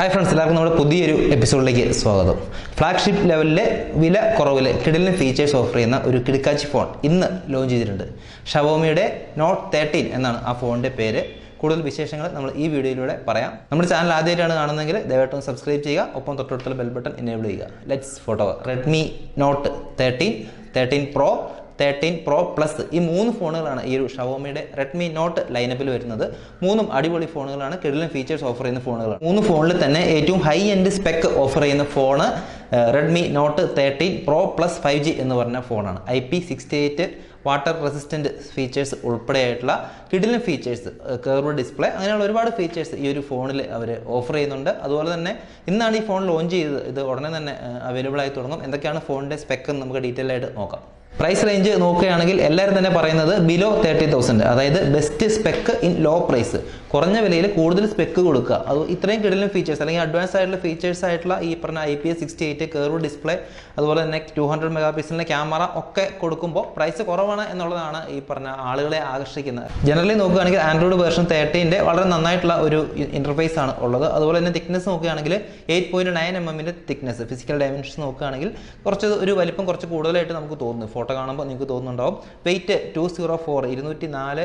Hi friends, എല്ലാവർക്കും നമ്മുടെ പുതിയൊരു എപ്പിസോഡിലേക്ക് സ്വാഗതം. ഫ്ലാഗ്ഷിപ്പ് ലെവലിലെ വില കുറവിൽ കിടിലൻ ഫീച്ചേഴ്സ് ഓഫർ ചെയ്യുന്ന ഒരു കിടക്കാച്ചി ഫോൺ ഇന്ന് ലോഞ്ച് ചെയ്തിട്ടുണ്ട്. ഷവോമിയുടെ നോട്ട് 13 എന്നാണ് ആ ഫോണിൻ്റെ പേര്. കൂടുതൽ വിശേഷങ്ങൾ നമ്മൾ ഈ വീഡിയോയിലൂടെ പറയാം. നമ്മുടെ ചാനൽ ആദ്യമായിട്ടാണ് കാണുന്നതെങ്കിൽ ദയവായിട്ടും സബ്സ്ക്രൈബ് ചെയ്യുക, ഒപ്പം തൊട്ടടുത്തുള്ള ബെൽ ബട്ടൺ എനേബിൾ ചെയ്യുക. Let's go to Redmi not 13, 13 pro, 13 pro plus ഈ മൂന്ന് ഫോണുകളാണ് ഈ ഒരു ഷവോമിയുടെ റെഡ്മി നോട്ട് ലൈനപ്പിൽ വരുന്നത്. മൂന്നും അടിപൊളി ഫോണുകളാണ്, കിടിലൻ ഫീച്ചേഴ്സ് ഓഫർ ചെയ്യുന്ന ഫോണുകളാണ്. മൂന്ന് ഫോണിൽ തന്നെ ഏറ്റവും ഹൈ എൻഡ് സ്പെക്ക് ഓഫർ ചെയ്യുന്ന phone Redmi not 13 pro plus 5G എന്ന് പറഞ്ഞ ഫോണാണ്. IP68 വാട്ടർ റെസിസ്റ്റൻറ്റ് ഫീച്ചേഴ്സ് ഉൾപ്പെടെയായിട്ടുള്ള കിടിലൻ ഫീച്ചേഴ്സ്, കർവ് ഡിസ്പ്ലേ, അങ്ങനെയുള്ള ഒരുപാട് ഫീച്ചേഴ്സ് ഈ ഒരു ഫോണിൽ അവർ ഓഫർ ചെയ്യുന്നുണ്ട്. അതുപോലെ തന്നെ ഇന്നാണ് ഈ ഫോൺ ലോഞ്ച് ചെയ്തത്. ഇത് ഉടനെ തന്നെ അവൈലബിൾ ആയി തുടങ്ങും. എന്തൊക്കെയാണ് ഫോണിൻ്റെ സ്പെക്ക് എന്ന് നമുക്ക് ഡീറ്റെയിൽ ആയിട്ട് നോക്കാം. പ്രൈസ് റേഞ്ച് നോക്കുകയാണെങ്കിൽ എല്ലാവരും തന്നെ പറയുന്നത് ബിലോ 30,000, അതായത് best spec in low price. കുറഞ്ഞ വിലയിൽ കൂടുതൽ സ്പെക്ക് കൊടുക്കുക, അത് ഇത്രയും കിടിലൻ ഫീച്ചേഴ്സ് അല്ലെങ്കിൽ അഡ്വാൻസ് ആയിട്ടുള്ള ഫീച്ചേഴ്സ് ആയിട്ടുള്ള ഈ പറഞ്ഞ IP68 കർവ് ഡിസ്പ്ലേ, അതുപോലെ തന്നെ 200 മെഗാ പിക്സലിൻ്റെ ക്യാമറ ഒക്കെ കൊടുക്കുമ്പോൾ പ്രൈസ് കുറവാണ് എന്നുള്ളതാണ് ഈ പറഞ്ഞ ആളുകളെ ആകർഷിക്കുന്നത്. ജനറലി നോക്കുകയാണെങ്കിൽ ആൻഡ്രോയിഡ് വേർഷൻ 13 വളരെ നന്നായിട്ടുള്ള ഒരു ഇൻ്റർഫേസ് ആണ് ഉള്ളത്. അതുപോലെ തന്നെ തിക്നെസ് നോക്കുകയാണെങ്കിൽ 8.9 mm തിക്നെസ്. ഫിസിക്കൽ ഡയമെൻഷൻസ് നോക്കുകയാണെങ്കിൽ കുറച്ച് ഒരു വലിപ്പം കുറച്ച് കൂടുതലായിട്ട് നമുക്ക് തോന്നുന്നു. ഫോട്ടോ കാണുമ്പോൾ നിങ്ങൾക്ക് തോന്നുന്നുണ്ടാവും. വെയിറ്റ് 204, 204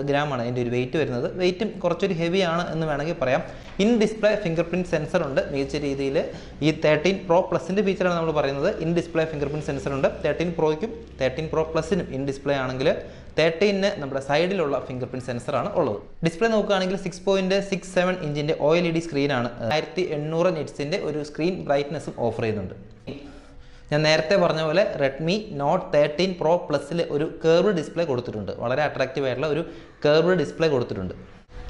ഗ്രാമാണ് അതിൻ്റെ ഒരു വെയിറ്റ് വരുന്നത്. വെയിറ്റും കുറച്ചൊരു ഹെവി ആണ് എന്ന് വേണമെങ്കിൽ പറയാം. In display finger print sensor ഉണ്ട് മികച്ച രീതിയിൽ. ഈ 13 പ്രോ പ്ലസിൻ്റെ ഫീച്ചറാണ് നമ്മൾ പറയുന്നത്. In display finger print sensor ഉണ്ട്. 13 പ്രോയ്ക്കും 13 പ്രോ പ്ലസിനും ഇൻ ഡിസ്പ്ലേ ആണെങ്കിൽ 13 നമ്മുടെ സൈഡിലുള്ള ഫിംഗർ പ്രിൻറ്റ് സെൻസറാണ് ഉള്ളത്. ഡിസ്പ്ലേ നോക്കുകയാണെങ്കിൽ 6.67 ഇഞ്ചിൻ്റെ OLED സ്ക്രീനാണ്. 1800 നിറ്റ്സിൻ്റെ ഒരു സ്ക്രീൻ ബ്രൈറ്റ്നസ്സും ഓഫർ ചെയ്യുന്നുണ്ട്. ഞാൻ നേരത്തെ പറഞ്ഞ പോലെ റെഡ്മി നോട്ട് 13 പ്രോ പ്ലസിൽ ഒരു കർവ് ഡിസ്പ്ലേ കൊടുത്തിട്ടുണ്ട്. വളരെ അട്രാക്റ്റീവ് ആയിട്ടുള്ള ഒരു കർവ് ഡിസ്പ്ലേ കൊടുത്തിട്ടുണ്ട്.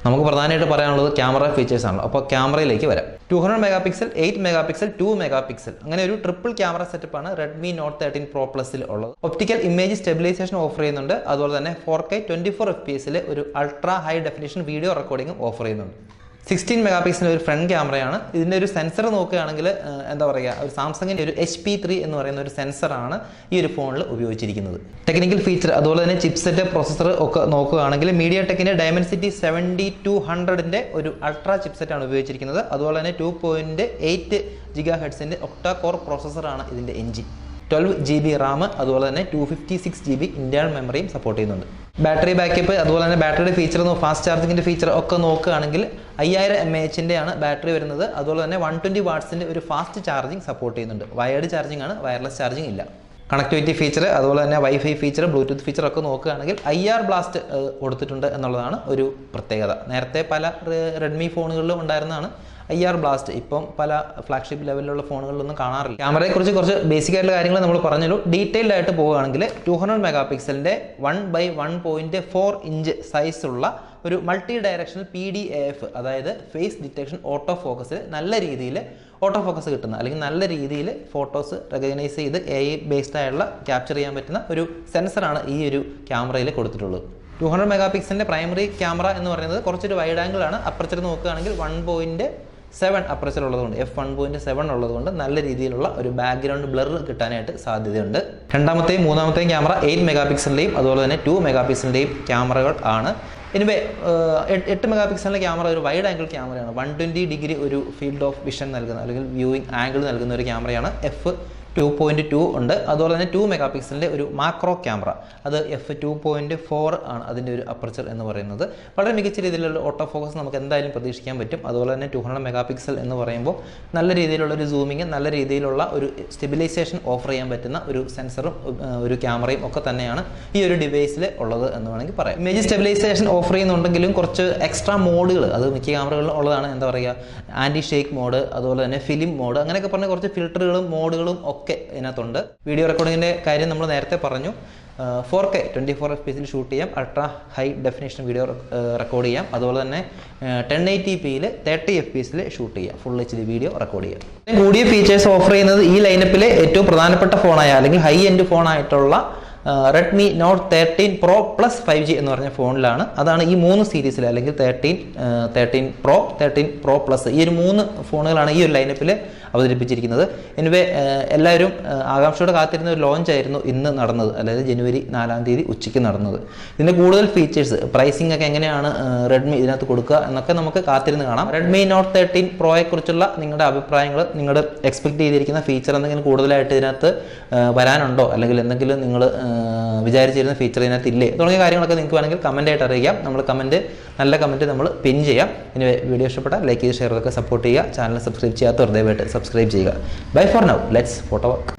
നമുക്ക് പ്രധാനമായിട്ട് പറയാനുള്ളത് ക്യാമറ ഫീച്ചേഴ്സ് ആണല്ലോ. അപ്പോൾ ക്യാമറയിലേക്ക് വരാം. 200 mega pixel, 8 mega pixel, 2 mega pixel, അങ്ങനെ ഒരു ട്രിപ്പിൾ ക്യാമറ സെറ്റപ്പാണ് റെഡ്മി നോട്ട് 13 പ്രോ പ്ലസിൽ ഉള്ളത്. ഒപ്റ്റിക്കൽ ഇമേജ് സ്റ്റെബിലൈസേഷൻ ഓഫർ ചെയ്യുന്നുണ്ട്. അതുപോലെ തന്നെ 4K 24 FPS ഒരു അൾട്രാ ഹൈ ഡെഫിനിഷൻ വീഡിയോ റെക്കോർഡിംഗും ഓഫർ ചെയ്യുന്നുണ്ട്. 16 മെഗാ പിക്സലിൻ്റെ ഒരു ഫ്രണ്ട് ക്യാമറയാണ്. ഇതിൻ്റെ ഒരു സെൻസർ നോക്കുകയാണെങ്കിൽ എന്താ പറയുക, ഒരു സാംസങ്ങിൻ്റെ ഒരു HP3 എന്ന് പറയുന്ന ഒരു സെൻസറാണ് ഈ ഒരു ഫോണിൽ ഉപയോഗിച്ചിരിക്കുന്നത്. ടെക്നിക്കൽ ഫീച്ചർ അതുപോലെ തന്നെ ചിപ്സെറ്റ്, പ്രൊസസ്സർ ഒക്കെ നോക്കുകയാണെങ്കിൽ MediaTekൻ്റെ Dimensity 7200ൻ്റെ ഒരു അൾട്രാ ചിപ്സെറ്റാണ് ഉപയോഗിച്ചിരിക്കുന്നത്. അതുപോലെ തന്നെ 2.8 GHz ഒക്ടാ കോർ പ്രോസസ്സറാണ് ഇതിൻ്റെ എഞ്ചിൻ. 12 GB റാം, അതുപോലെ തന്നെ 256 GB ഇന്റേണൽ മെമ്മറിയും സപ്പോർട്ട് ചെയ്യുന്നുണ്ട്. ബാറ്ററി ബാക്കപ്പ്, അതുപോലെ തന്നെ ബാറ്ററിയുടെ ഫീച്ചർ, ഫാസ്റ്റ് ചാർജിങ്ങിൻ്റെ ഫീച്ചർ ഒക്കെ നോക്കുകയാണെങ്കിൽ 5000 mAh ബാറ്ററി വരുന്നത്. അതുപോലെ തന്നെ 120 വാട്ട്സിൻ്റെ ഒരു ഫാസ്റ്റ് ചാർജിങ് സപ്പോർട്ട് ചെയ്യുന്നുണ്ട്. വയർഡ് ചാർജിങ് ആണ്, വയർലെസ് ചാർജിങ് ഇല്ല. കണക്ടിവിറ്റി ഫീച്ചർ, അതുപോലെ തന്നെ വൈഫൈ ഫീച്ചർ, ബ്ലൂടൂത്ത് ഫീച്ചർ ഒക്കെ നോക്കുകയാണെങ്കിൽ IR ബ്ലാസ്റ്റ് കൊടുത്തിട്ടുണ്ട് എന്നുള്ളതാണ് ഒരു പ്രത്യേകത. നേരത്തെ പല റെഡ്മി ഫോണുകളിലും ഉണ്ടായിരുന്നതാണ് IR ബ്ലാസ്റ്റ്. ഇപ്പം പല ഫ്ലാഗ്ഷിപ്പ് ലെവലിലുള്ള ഫോണുകളിലൊന്നും കാണാറില്ല. ക്യാമറയെക്കുറിച്ച് കുറച്ച് ബേസിക് ആയിട്ടുള്ള കാര്യങ്ങൾ നമ്മൾ പറഞ്ഞല്ലോ. ഡീറ്റെയിൽഡ് ആയിട്ട് പോവുകയാണെങ്കിൽ 200 മെഗാ പിക്സലിൻ്റെ 1/1.4 ഇഞ്ച് സൈസുള്ള ഒരു മൾട്ടി ഡയറക്ഷണൽ PDAF, അതായത് ഫേസ് ഡിറ്റക്ഷൻ ഓട്ടോ ഫോക്കസിൽ നല്ല രീതിയിൽ ഓട്ടോ ഫോക്കസ് കിട്ടുന്ന, അല്ലെങ്കിൽ നല്ല രീതിയിൽ ഫോട്ടോസ് റെക്കഗ്നൈസ് ചെയ്ത് AI ബേസ്ഡ് ആയിട്ടുള്ള ക്യാപ്ചർ ചെയ്യാൻ പറ്റുന്ന ഒരു സെൻസറാണ് ഈ ഒരു ക്യാമറയിൽ കൊടുത്തിട്ടുള്ളത്. 200 മെഗാ പിക്സലിൻ്റെ പ്രൈമറി ക്യാമറ എന്ന് പറയുന്നത് കുറച്ചൊരു വൈഡ് ആംഗിൾ ആണ്. അപ്പർച്ചർ നോക്കുകയാണെങ്കിൽ 1.7 അപ്പർച്ചർ ഉള്ളതുകൊണ്ട്, f1.7 ഉള്ളതുകൊണ്ട് നല്ല രീതിയിലുള്ള ഒരു ബാക്ക്ഗ്രൗണ്ട് ബ്ലർ കിട്ടാനായിട്ട് സാധ്യതയുണ്ട്. രണ്ടാമത്തെയും മൂന്നാമത്തെയും ക്യാമറ 8 മെഗാ പിക്സലിൻ്റെയും അതുപോലെ തന്നെ 2 മെഗാ പിക്സലിൻ്റെയും ക്യാമറകൾ ആണ്. എനിവേ 8 മെഗാ പിക്സലിൻ്റെ ക്യാമറ ഒരു വൈഡ് ആംഗിൾ ക്യാമറയാണ്. 120 ഡിഗ്രി ഒരു ഫീൽഡ് ഓഫ് വിഷൻ നൽകുന്ന, അല്ലെങ്കിൽ വ്യൂയിങ് ആംഗിൾ നൽകുന്ന ഒരു ക്യാമറയാണ്. f2.2 ഉണ്ട്. അതുപോലെ തന്നെ 2 മെഗാ പിക്സലിൻ്റെ ഒരു മാക്രോ ക്യാമറ, അത് f2.4 ആണ് അതിൻ്റെ ഒരു അപ്പർച്ചർ എന്ന് പറയുന്നത്. വളരെ മികച്ച രീതിയിലുള്ള ഓട്ടോ ഫോക്കസ് നമുക്ക് എന്തായാലും പ്രതീക്ഷിക്കാൻ പറ്റും. അതുപോലെ തന്നെ 200 മെഗാ പിക്സൽ എന്ന് പറയുമ്പോൾ നല്ല രീതിയിലുള്ള ഒരു സൂമിങ്, നല്ല രീതിയിലുള്ള ഒരു സ്റ്റെബിലൈസേഷൻ ഓഫർ ചെയ്യാൻ പറ്റുന്ന ഒരു സെൻസറും ഒരു ക്യാമറയും ഒക്കെ തന്നെയാണ് ഈ ഒരു ഡിവൈസിൽ ഉള്ളത് എന്ന് വേണമെങ്കിൽ പറയാം. ഇമേജ് സ്റ്റെബിലൈസേഷൻ ഓഫർ ചെയ്യുന്നുണ്ടെങ്കിലും കുറച്ച് എക്സ്ട്രാ മോഡുകൾ, അത് മിക്ക ക്യാമറകളിലും ഉള്ളതാണ്. എന്താ പറയുക, ആൻറ്റി ഷേക്ക് മോഡ്, അതുപോലെ തന്നെ ഫിലിം മോഡ്, അങ്ങനെയൊക്കെ പറഞ്ഞ കുറച്ച് ഫിൽറ്ററുകളും മോഡുകളും ഒക്കെ ഇതിനകത്തുണ്ട്. വീഡിയോ റെക്കോർഡിങ്ങിൻ്റെ കാര്യം നമ്മൾ നേരത്തെ പറഞ്ഞു. 4K 24 FPS ഷൂട്ട് ചെയ്യാം, ultra high definition video record ചെയ്യാം. അതുപോലെ തന്നെ 1080pയിൽ 30 FPS ഷൂട്ട് ചെയ്യാം, ഫുൾ HD വീഡിയോ റെക്കോർഡ് ചെയ്യാം. കൂടിയ ഫീച്ചേഴ്സ് ഓഫർ ചെയ്യുന്നത് ഈ ലൈനപ്പിലെ ഏറ്റവും പ്രധാനപ്പെട്ട ഫോണായ, അല്ലെങ്കിൽ ഹൈ എൻഡ് ഫോണായിട്ടുള്ള Redmi not 13 pro plus 5G എന്ന് പറഞ്ഞ ഫോണിലാണ്. അതാണ് ഈ 3 സീരീസിൽ, അല്ലെങ്കിൽ 13 പ്രോ, 13 പ്രോ പ്ലസ്, ഈ ഒരു 3 ഫോണുകളാണ് ഈ ഒരു ലൈനപ്പിൽ അവതരിപ്പിച്ചിരിക്കുന്നത്. എനിവേ എല്ലാവരും ആകാംക്ഷയോടെ കാത്തിരുന്ന ഒരു ലോഞ്ച് ആയിരുന്നു ഇന്ന് നടന്നത്, അതായത് ജനുവരി 4-ാം തീയതി ഉച്ചയ്ക്ക് നടന്നത്. ഇതിൻ്റെ കൂടുതൽ ഫീച്ചേഴ്സ്, പ്രൈസിംഗ് ഒക്കെ എങ്ങനെയാണ് റെഡ്മി ഇതിനകത്ത് കൊടുക്കുക എന്നൊക്കെ നമുക്ക് കാത്തിരുന്ന് കാണാം. റെഡ്മി നോട്ട് 13 പ്രോയെ കുറിച്ചുള്ള നിങ്ങളുടെ അഭിപ്രായങ്ങൾ, നിങ്ങളുടെ എക്സ്പെക്ട് ചെയ്തിരിക്കുന്ന ഫീച്ചർ എന്തെങ്കിലും കൂടുതലായിട്ട് ഇതിനകത്ത് വരാനുണ്ടോ, അല്ലെങ്കിൽ എന്തെങ്കിലും നിങ്ങൾ വിചാരിച്ചിരുന്ന ഫീച്ചർ ഇതിനകത്ത് ഇല്ലേ തുടങ്ങിയ കാര്യങ്ങളൊക്കെ നിങ്ങൾക്ക് വേണമെങ്കിൽ കമൻ്റ് ആയിട്ട് അറിയിക്കാം. നല്ല കമൻറ്റ് നമ്മൾ പിൻ ചെയ്യാം. ഇനി വീഡിയോ ഇഷ്ടപ്പെട്ടാൽ ലൈക്ക് ചെയ്ത് ഷെയർ ഒക്കെ സപ്പോർട്ട് ചെയ്യുക. ചാനൽ സബ്സ്ക്രൈബ് ചെയ്യാത്ത ദയവായിട്ട് സബ്സ്ക്രൈബ് ചെയ്യുക. Bye for now, let's go to work.